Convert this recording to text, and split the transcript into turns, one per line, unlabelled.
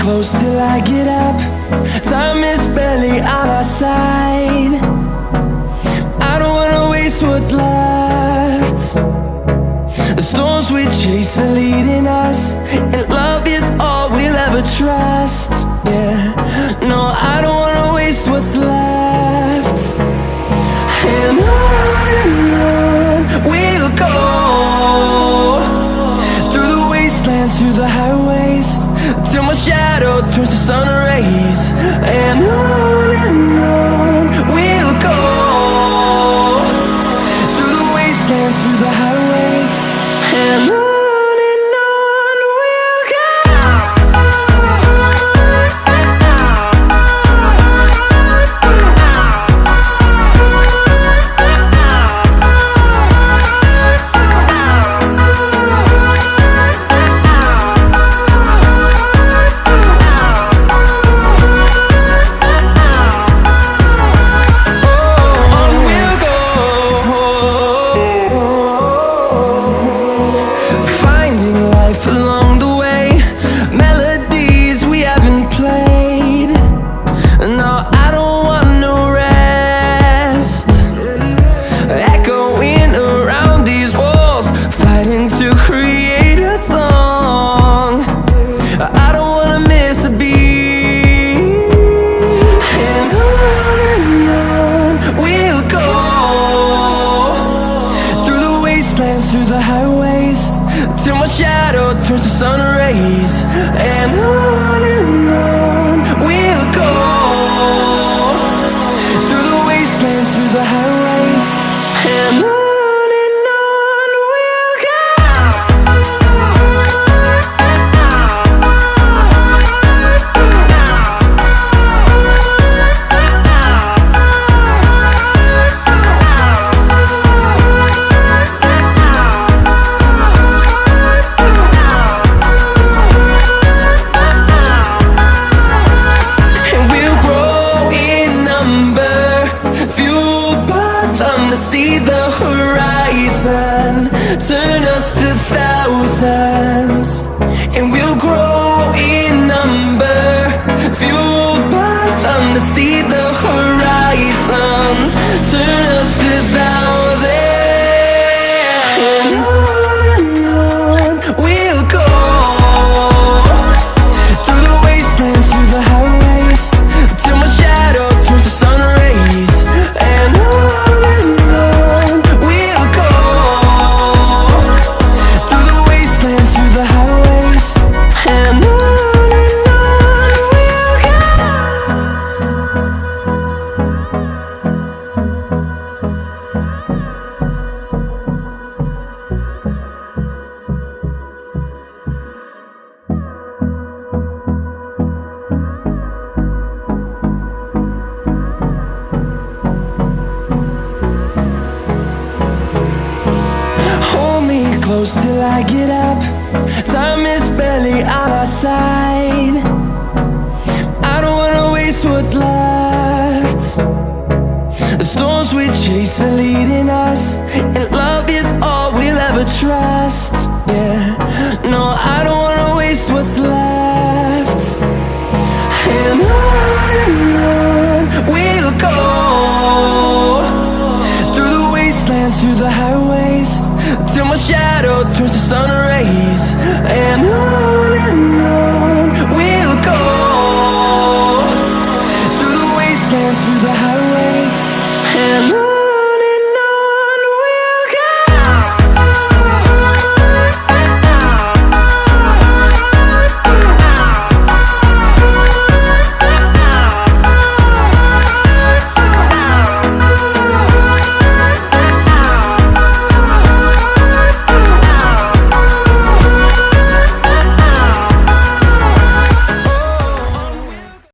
close till I get up. Time is barely on our side. I don't wanna waste what's left. The storms we chase are leading us, and love is all we'll ever trust. Yeah, no, I don't wanna waste what's left. And on we'll go, through the wastelands, through the highways, till my shadow turns to sun rays. And on we'll go, through the wastelands, through the highways, and on we'll go. Along the way, melodies we haven't played. No, I don't want no rest. Echoing around these walls, fighting to create a song. I don't wanna miss a beat. And on we'll go, through the wastelands, through the highways, till my shadow turns to sun rays. And on we'll go, through the wastelands, through the highways, and on we'll go. See the horizon, turn us to thousands, and we'll grow in number, fueled by them. To see the horizon, turn us to thousands, and on we'll go, through the wastelands, through the highways, till my shadow turns to sun rays. And close till I get up. Time is barely on our side. I don't wanna waste what's left. The storms we chase are leading us, and love is all we'll ever trust. Yeah, no, I don't wanna waste what's left. And on we'll go, through the wastelands, through the highways, till my shadow